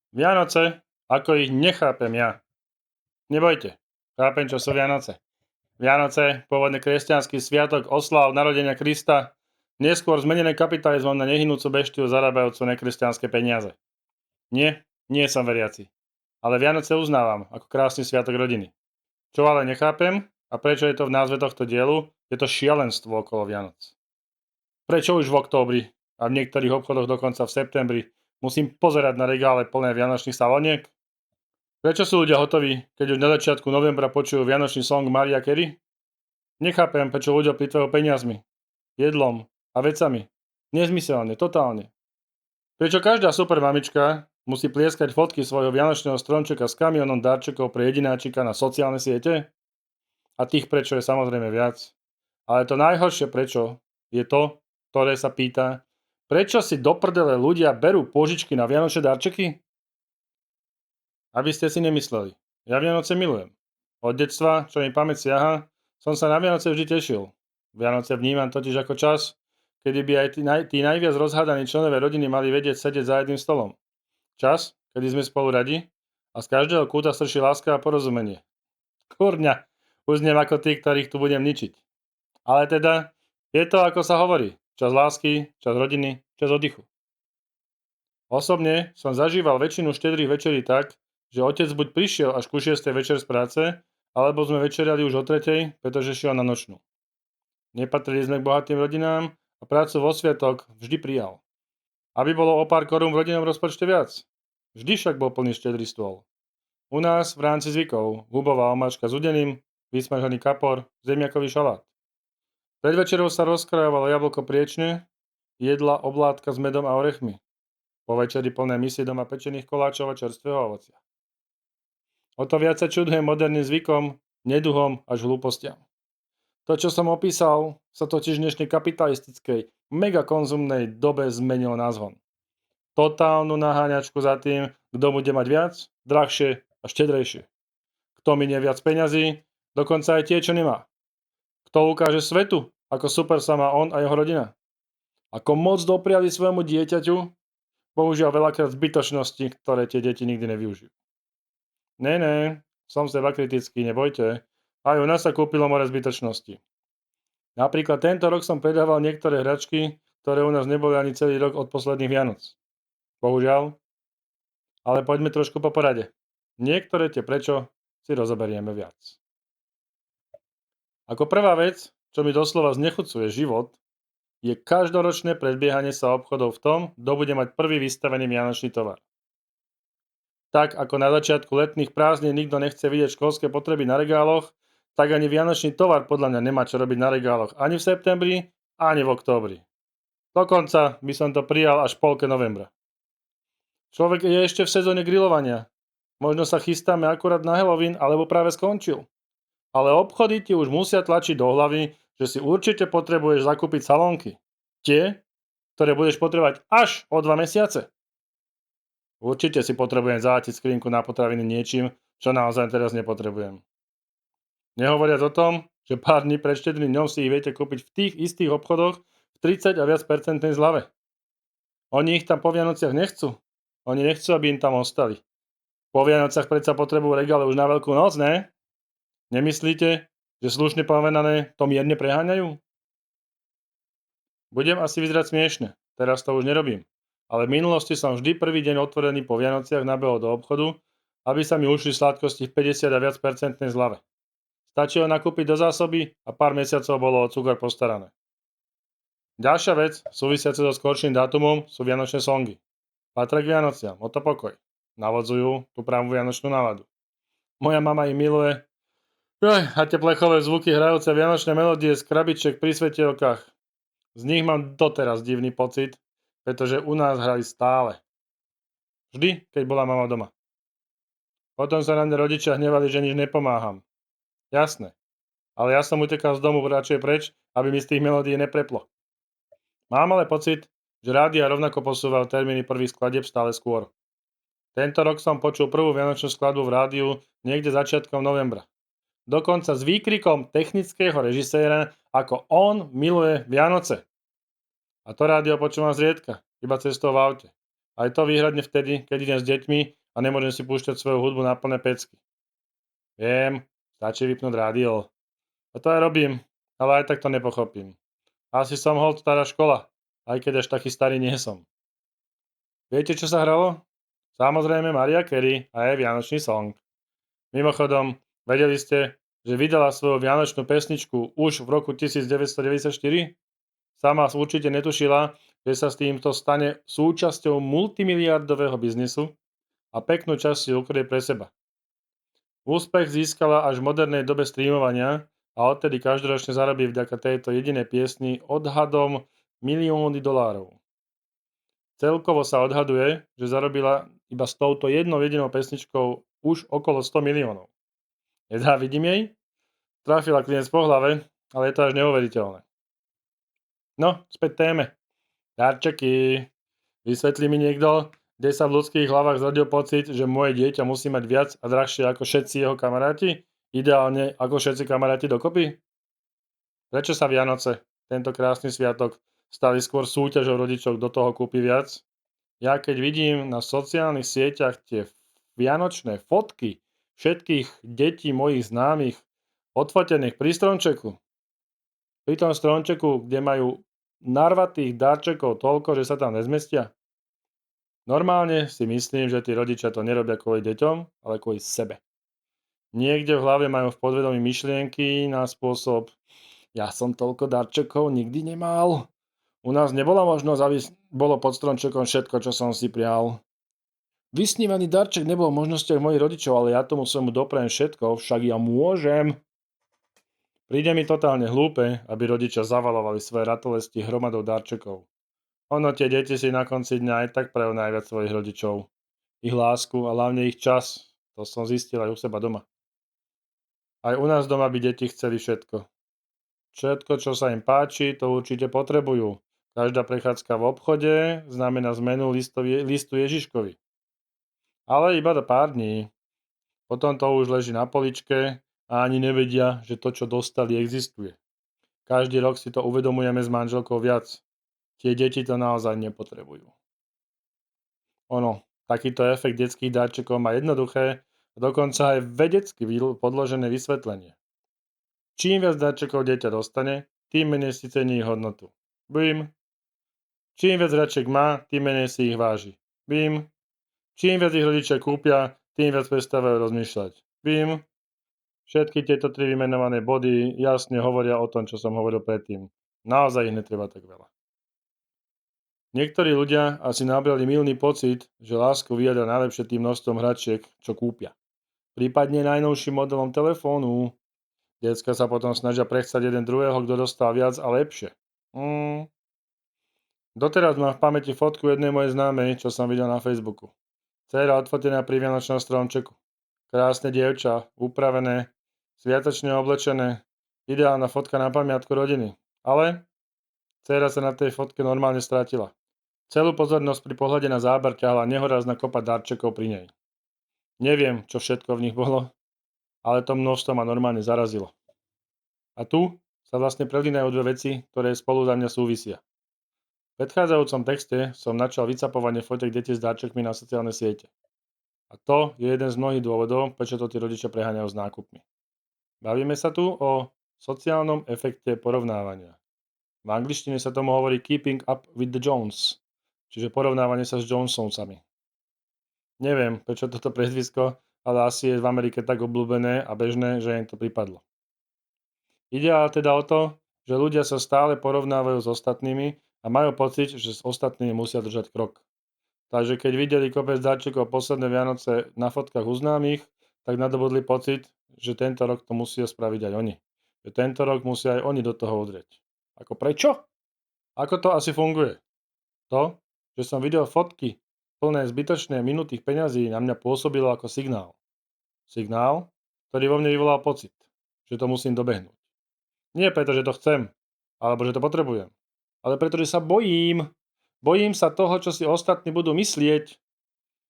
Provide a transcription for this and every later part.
Vianoce, ako ich nechápem ja. Nebojte, chápem, čo sú Vianoce. Vianoce, pôvodne kresťanský sviatok oslav narodenia Krista, neskôr zmenené kapitalizmom na nehynúcu beštiu zarábajúcu nekresťanské peniaze. Nie som veriaci. Ale Vianoce uznávam ako krásny sviatok rodiny. Čo ale nechápem a prečo je to v názve tohto dielu, je to šialenstvo okolo Vianoc. Prečo už v októbri a v niektorých obchodoch dokonca v septembri musím pozerať na regále plné vianočných saloniek? Prečo sú ľudia hotoví, keď už na začiatku novembra počujú vianočný song Mariah Carey? Nechápem, prečo ľudia plýtvajú peniazmi, jedlom a vecami. Nezmyselne, totálne. Prečo každá super mamička musí plieskať fotky svojho vianočného stromčeka s kamionom darčekov pre jedináčika na sociálne siete? A tých prečo je samozrejme viac. Ale to najhoršie prečo je to, ktoré sa pýta, prečo si do prdele ľudia berú pôžičky na vianočné darčeky? Aby ste si nemysleli, ja Vianoce milujem. Od detstva, čo mi pamäť siaha, som sa na Vianoce vždy tešil. Vianoce vnímam totiž ako čas, kedy by aj tí najviac rozhádaní členovia rodiny mali vedieť sedieť za jedným stolom. Čas, kedy sme spolu radi a z každého kúta strší láska a porozumenie. Kurňa, uznem ako tí, ktorých tu budem ničiť. Ale teda, je to ako sa hovorí, čas lásky, čas rodiny, čas oddychu. Osobne som zažíval väčšinu štedrých večerí tak, že otec buď prišiel až ku 6. večer z práce, alebo sme večerali už o 3, pretože šiel na nočnú. Nepatrili sme k bohatým rodinám a prácu vo sviatok vždy prijal. Aby bolo o pár korún v rodinnom rozpočte viac. Vždy však bol plný štedrý stôl. U nás v rámci zvykov hubová omáčka s udeným, vysmažený kapor, zemiakový šalát. Pred večerou sa rozkrajovalo jablko priečne, jedla oblátka s medom a orechmi. Po večeri plné misy doma pečených koláčov a čerstvého ovocia. O to viac sa čudujem moderným zvykom, neduhom až hlúpostiam. To, čo som opísal, sa totiž v dnešnej kapitalistickej, megakonzumnej dobe zmenilo na zvon. Totálnu naháňačku za tým, kto bude mať viac, drahšie a štedrejšie. Kto minie viac peňazí, dokonca aj tie, čo nemá. Kto ukáže svetu, ako super sa má on a jeho rodina. Ako moc dopriali svojmu dieťaťu, bohužiaľ veľakrát zbytočnosti, ktoré tie deti nikdy nevyužijú. Ne, som seba kritický, nebojte. Aj u nás sa kúpilo more zbytočnosti. Napríklad tento rok som predával niektoré hračky, ktoré u nás neboli ani celý rok od posledných Vianoc. Bohužiaľ. Ale poďme trošku po porade. Niektoré tie prečo si rozoberieme viac. Ako prvá vec, čo mi doslova znechucuje život, je každoročné predbiehanie sa obchodov v tom, kto bude mať prvý vystavený vianočný tovar. Tak ako na začiatku letných prázdnin nikto nechce vidieť školské potreby na regáloch, tak ani vianočný tovar podľa mňa nemá čo robiť na regáloch ani v septembri, ani v októbri. Dokonca by som to prijal až v polke novembra. Človek je ešte v sezóne grilovania. Možno sa chystáme akurát na Halloween, alebo práve skončil. Ale obchody ti už musia tlačiť do hlavy, že si určite potrebuješ zakúpiť salónky. Tie, ktoré budeš potrebovať až o 2 mesiace. Určite si potrebujem zahatiť skrinku na potraviny niečím, čo naozaj teraz nepotrebujem. Nehovoriac o tom, že pár dní pred štedrým dňom si ich viete kúpiť v tých istých obchodoch v 30 a viac percentnej zľave. Oni ich tam po Vianociach nechcú. Oni nechcú, aby im tam ostali. Po Vianociach predsa potrebujú regále už na Veľkú noc, ne? Nemyslíte, že slušne povedané to mierne preháňajú? Budem asi vyzerať smiešne, teraz to už nerobím. Ale v minulosti som vždy prvý deň otvorený po Vianociach nabehol do obchodu, aby sa mi ušli sladkosti v 50 a viac percentnej zľave. Stačilo nakúpiť do zásoby a pár mesiacov bolo o cukor postarané. Ďalšia vec, súvisiaca so skorším dátumom, sú vianočné songy. Patria k Vianociam, o to pokoj. Navodzujú tú pravú vianočnú náladu. Moja mama ich miluje. A tie plechové zvuky hrajúce vianočné melódie z krabiček pri svetielkach. Z nich mám doteraz divný pocit, pretože u nás hrali stále. Vždy, keď bola mama doma. Potom sa na mňa rodičia hnevali, že nič nepomáham. Jasné. Ale ja som utekal z domu radšej preč, aby mi z tých melódií nepreplo. Mám ale pocit, že rádia rovnako posúval termíny prvých skladieb stále skôr. Tento rok som počul prvú vianočnú skladbu v rádiu niekde začiatkom novembra. Dokonca s výkrikom technického režiséra, ako on miluje Vianoce. A to rádio počúvam zriedka, iba cestou v aute. Aj to výhradne vtedy, keď idem s deťmi a nemôžem si púšťať svoju hudbu na plné pecky. Viem, stačí vypnúť rádio. A to aj robím, ale aj tak to nepochopím. Asi som hold stará škola, aj keď až taký starý nie som. Viete, čo sa hralo? Samozrejme Mariah Carey a jej Vianočný song. Mimochodom, vedeli ste, že vydala svoju vianočnú pesničku už v roku 1994? Sama určite netušila, že sa s týmto stane súčasťou multimiliardového biznisu a peknú časť si ukrie pre seba. Úspech získala až v modernej dobe streamovania a odtedy každoročne zarobí vďaka tejto jedinej piesni odhadom milióny dolárov. Celkovo sa odhaduje, že zarobila iba s touto jednou jedinou pesničkou už okolo 100 miliónov. Nezávidím jej? Trafila klinec po hlave, ale je to až neuveriteľné. No, späť téme. Darčeky. Vysvetlí mi niekto, kde sa v ľudských hlavách zrodil pocit, že moje dieťa musí mať viac a drahšie ako všetci jeho kamaráti? Ideálne ako všetci kamaráti dokopy? Prečo sa Vianoce, tento krásny sviatok, stali skôr súťažou rodičov, kto toho kúpi viac? Ja keď vidím na sociálnych sieťach tie vianočné fotky všetkých detí mojich známych odfotených pri stromčeku, pri tom stromčeku, kde majú narvatých darčekov toľko, že sa tam nezmestia. Normálne si myslím, že tí rodičia to nerobia kvôli deťom, ale kvôli sebe. Niekde v hlave majú v podvedomí myšlienky na spôsob ja som toľko darčekov nikdy nemal. U nás nebola možnosť, aby bolo pod stromčekom všetko, čo som si prial. Vysnívaný darček nebol v možnostiach mojich rodičov, ale ja tomu svojmu doprajem všetko, však ja môžem. Príde mi totálne hlúpe, aby rodičia zavalovali svoje ratolesti hromadou darčekov. Ono tie deti si na konci dňa aj tak prajú najviac svojich rodičov. Ich lásku a hlavne ich čas. To som zistil aj u seba doma. Aj u nás doma by deti chceli všetko. Všetko, čo sa im páči, to určite potrebujú. Každá prechádzka v obchode znamená zmenu listu Ježiškovi. Ale iba do pár dní. Potom to už leží na poličke a ani nevedia, že to, čo dostali, existuje. Každý rok si to uvedomujeme s manželkou viac. Tie deti to naozaj nepotrebujú. Ono, takýto efekt detských darčekov má jednoduché a dokonca aj vedecky podložené vysvetlenie. Čím viac darčekov dieťa dostane, tým menej si cení ich hodnotu. Bím. Čím viac hračiek má, tým menej si ich váži. Bím. Čím viac ich rodičia kúpia, tým viac prestávajú rozmýšľať. Bím. Všetky tieto tri vymenované body jasne hovoria o tom, čo som hovoril predtým. Naozaj ich netreba tak veľa. Niektorí ľudia asi nabrali mylný pocit, že lásku vyjadria najlepšie tým množstvom hračiek, čo kúpia. Prípadne najnovším modelom telefónu. Decka sa potom snažia prechcať jeden druhého, kto dostal viac a lepšie. Doteraz mám v pamäti fotku jednej mojej známej, čo som videl na Facebooku. Dcéra odfotená pri vianočnom stromčeku. Krásne dievča, upravené, sviatočne oblečené, ideálna fotka na pamiatku rodiny. Ale dcéra sa na tej fotke normálne stratila. Celú pozornosť pri pohľade na záber ťahla nehorázna kopa darčekov pri nej. Neviem, čo všetko v nich bolo, ale to množstvo ma normálne zarazilo. A tu sa vlastne prelínajú dve veci, ktoré spolu za mňa súvisia. V predchádzajúcom texte som načal vycapovanie fotiek detí s darčekmi na sociálne siete. A to je jeden z mnohých dôvodov, prečo to tí rodičia preháňajú s nákupmi. Bavíme sa tu o sociálnom efekte porovnávania. V angličtine sa tomu hovorí keeping up with the Jones, čiže porovnávanie sa s Jonesovcami. Neviem, prečo toto prezvisko, ale asi je v Amerike tak obľúbené a bežné, že im to pripadlo. Ide ale teda o to, že ľudia sa stále porovnávajú s ostatnými a majú pocit, že s ostatnými musia držať krok. Takže keď videli kopec darčekov posledné Vianoce na fotkách u známych, tak nadobudli pocit, že tento rok to musia spraviť aj oni. Že tento rok musia aj oni do toho udrieť. Ako prečo? Ako to asi funguje? To, že som videl fotky plné zbytočné minutých peňazí, na mňa pôsobilo ako signál. Signál, ktorý vo mne vyvolal pocit, že to musím dobehnúť. Nie preto, že to chcem, alebo že to potrebujem, ale preto, že sa bojím. Bojím sa toho, čo si ostatní budú myslieť,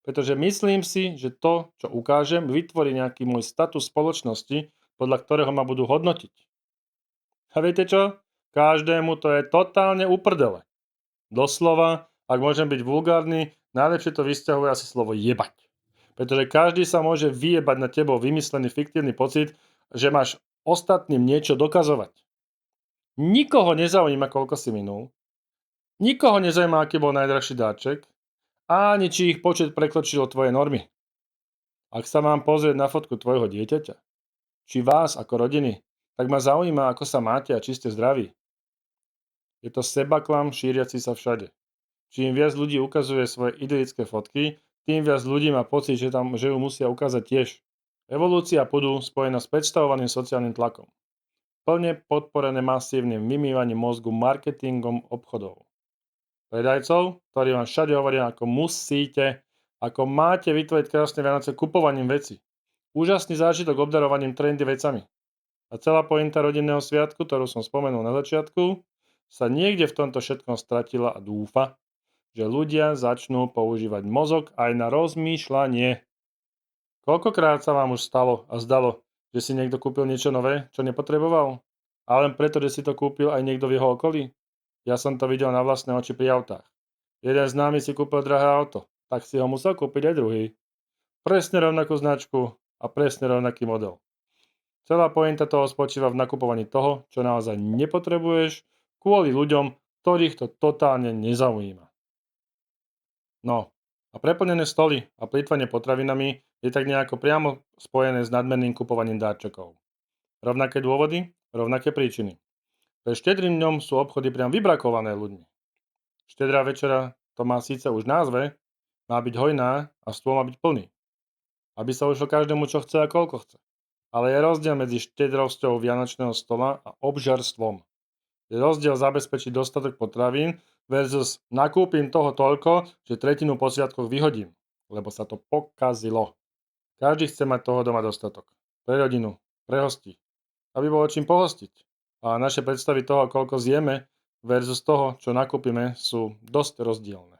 pretože myslím si, že to, čo ukážem, vytvorí nejaký môj status spoločnosti, podľa ktorého ma budú hodnotiť. A viete čo? Každému to je totálne uprdele. Doslova, ak môžem byť vulgárny, Najlepšie to vysťahuje asi slovo jebať. Pretože každý sa môže vyjebať na tebou vymyslený fiktívny pocit, že máš ostatným niečo dokazovať. Nikoho nezaujíma, koľko si minul. Nikoho nezaujíma, aký bol najdrahší dáček. Ani či ich počet prekročilo tvoje normy. Ak sa mám pozrieť na fotku tvojho dieťaťa, či vás ako rodiny, tak ma zaujíma, ako sa máte a či ste zdraví. Je to sebaklam šíriaci sa všade. Čím viac ľudí ukazuje svoje idylické fotky, tým viac ľudí má pocit, že ju musia ukázať tiež. Evolúcia pudu spojená s predstavovaným sociálnym tlakom. Plne podporené masívnym vymývaním mozgu marketingom obchodov. Predajcov, ktorí vám všade hovoria, ako musíte, ako máte vytvoriť krásne Vianoce kupovaním veci. Úžasný zážitok obdarovaním trendy vecami. A celá pointa rodinného sviatku, ktorú som spomenul na začiatku, sa niekde v tomto všetkom stratila a dúfa, že ľudia začnú používať mozog aj na rozmýšľanie. Koľkokrát sa vám už stalo a zdalo, že si niekto kúpil niečo nové, čo nepotreboval? A len preto, že si to kúpil aj niekto v jeho okolí? Ja som to videl na vlastné oči pri autách. Jeden známy si kúpil drahé auto, tak si ho musel kúpiť aj druhý. Presne rovnakú značku a presne rovnaký model. Celá pointa toho spočíva v nakupovaní toho, čo naozaj nepotrebuješ, kvôli ľuďom, ktorých to totálne nezaujíma. No, a preplnené stoly a plýtvanie potravinami je tak nejako priamo spojené s nadmerným kupovaním darčekov. Rovnaké dôvody, rovnaké príčiny. Pre štedrým dňom sú obchody priam vybrakované ľuďmi. Štedrá večera, to má síce už názve, má byť hojná a stôl má byť plný. Aby sa ušlo každému, čo chce a koľko chce. Ale je rozdiel medzi štedrovsťou vianočného stola a obžarstvom. Je rozdiel zabezpečiť dostatok potravín versus nakúpim toho toľko, že tretinu po sviatkoch vyhodím, lebo sa to pokazilo. Každý chce mať toho doma dostatok. Pre rodinu, pre hostí, aby bolo čím pohostiť. A naše predstavy toho, koľko zjeme versus toho, čo nakúpime, sú dosť rozdielne.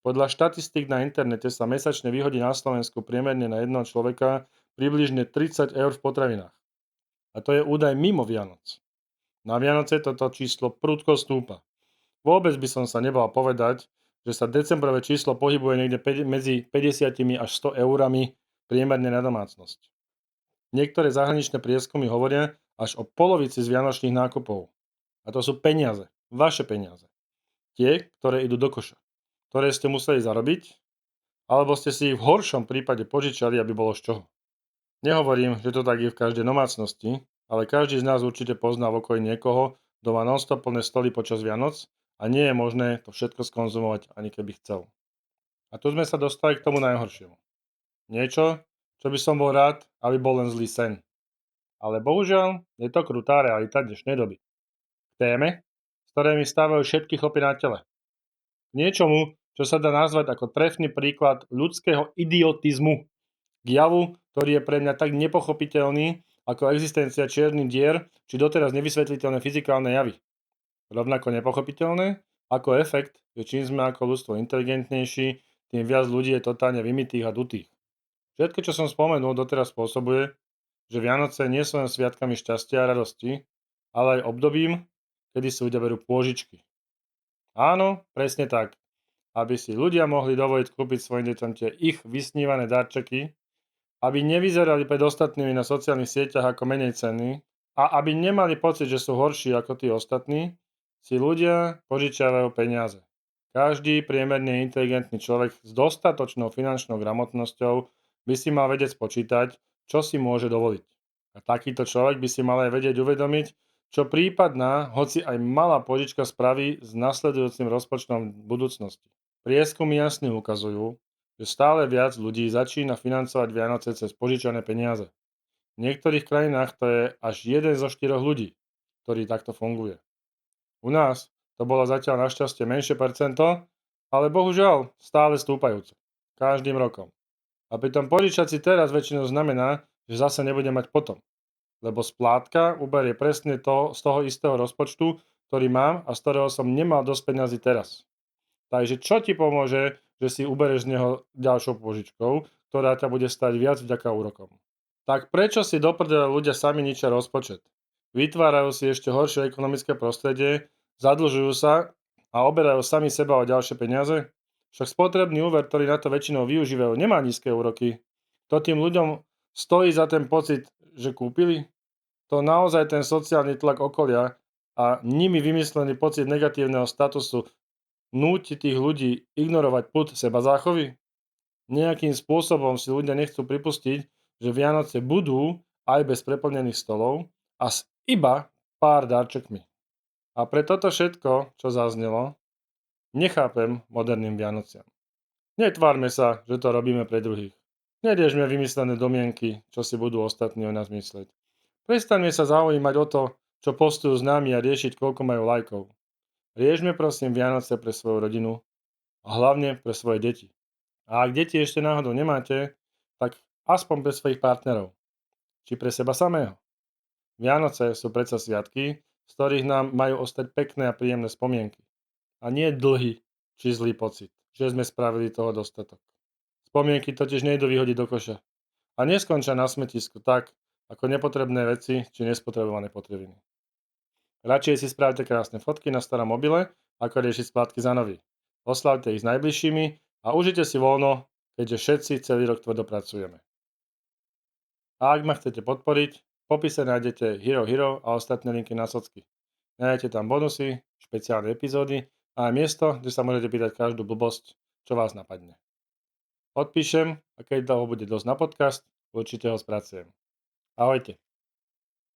Podľa štatistík na internete sa mesačne vyhodí na Slovensku priemerne na jedného človeka približne 30 eur v potravinách. A to je údaj mimo Vianoc. Na Vianoce toto číslo prudko stúpa. Vôbec by som sa nebal povedať, že sa decembrové číslo pohybuje niekde medzi 50 až 100 eurami priemerne na domácnosť. Niektoré zahraničné prieskumy hovoria až o polovici z vianočných nákupov. A to sú peniaze, vaše peniaze. Tie, ktoré idú do koša, ktoré ste museli zarobiť, alebo ste si ich v horšom prípade požičali, aby bolo z čoho. Nehovorím, že to tak je v každej domácnosti, ale každý z nás určite pozná v okolí niekoho, kto má non-stop plné stoly počas Vianoc a nie je možné to všetko skonzumovať, ani keby chcel. A tu sme sa dostali k tomu najhoršiemu. Niečo, čo by som bol rád, aby bol len zlý sen. Ale bohužiaľ, je to krutá realita dnešnej doby. K téme, z ktorej mi stávajú všetky chlopy na tele. K niečomu, čo sa dá nazvať ako trefný príklad ľudského idiotizmu. K javu, ktorý je pre mňa tak nepochopiteľný, ako existencia čiernych dier, či doteraz nevysvetliteľné fyzikálne javy. Rovnako nepochopiteľné, ako efekt, že čím sme ako ľudstvo inteligentnejší, tým viac ľudí je totálne vymitých a dutých. Všetko, čo som spomenul, doteraz spôsobuje, že Vianoce nie sú len sviatkami šťastia a radosti, ale aj obdobím, kedy si ľudia berú pôžičky. Áno, presne tak. Aby si ľudia mohli dovoliť kúpiť svojim deťom tie ich vysnívané darčeky, aby nevyzerali pred ostatnými na sociálnych sieťach ako menej cenní a aby nemali pocit, že sú horší ako tí ostatní, si ľudia požičiavajú peniaze. Každý priemerne inteligentný človek s dostatočnou finančnou gramotnosťou by si mal vedieť spočítať, čo si môže dovoliť. A takýto človek by si mal aj vedieť uvedomiť, čo prípadná, hoci aj malá požička spraví s nasledujúcim rozpočtom v budúcnosti. Prieskumy jasne ukazujú, že stále viac ľudí začína financovať Vianoce cez požičané peniaze. V niektorých krajinách to je až 1 zo 4 ľudí, ktorý takto funguje. U nás to bolo zatiaľ našťastie menšie percento, ale bohužiaľ stále stúpajúce. Každým rokom. A pritom požičať si teraz väčšinou znamená, že zase nebude mať potom. Lebo splátka uberie presne to z toho istého rozpočtu, ktorý mám a z ktorého som nemal dosť peňazí teraz. Takže čo ti pomôže, že si ubereš z neho ďalšou požičkou, ktorá ťa bude stať viac vďaka úrokom? Tak prečo si do prdele ľudia sami ničia rozpočet? Vytvárajú si ešte horšie ekonomické prostredie, zadlžujú sa a oberajú sami seba o ďalšie peniaze? Však spotrebný úver, ktorý na to väčšinou využívajú, nemá nízke úroky. To tým ľuďom stojí za ten pocit, že kúpili? To naozaj ten sociálny tlak okolia a nimi vymyslený pocit negatívneho statusu núti tých ľudí ignorovať pud seba záchovy? Nejakým spôsobom si ľudia nechcú pripustiť, že Vianoce budú aj bez preplnených stolov a s iba pár darčekmi. A pre toto všetko, čo zaznelo, nechápem moderným Vianociam. Netvárme sa, že to robíme pre druhých. Nediežme vymyslené domienky, čo si budú ostatní o nás mysleť. Prestaňme sa zaujímať o to, čo postujú s nami a riešiť, koľko majú lajkov. Riešme prosím Vianoce pre svoju rodinu a hlavne pre svoje deti. A ak deti ešte náhodou nemáte, tak aspoň pre svojich partnerov. Či pre seba samého. Vianoce sú predsa sviatky, z ktorých nám majú ostať pekné a príjemné spomienky. A nie dlhý či zlý pocit, že sme spravili toho dostatok. Spomienky totiž nejdu vyhodiť do koša. A neskončia na smetisku tak, ako nepotrebné veci či nespotrebované potrebiny. Radšej si spravte krásne fotky na starom mobile, ako riešiť splátky za nový. Oslavte ich s najbližšími a užite si voľno, keďže všetci celý rok tvrdo pracujeme. A ak ma chcete podporiť, v popise nájdete Hero a ostatné linky na socky. Nájdete tam bonusy, špeciálne epizódy a aj miesto, kde sa môžete pýtať každú blbosť, čo vás napadne. Odpíšem a keď toho bude dosť na podcast, určite ho spracujem. Ahojte.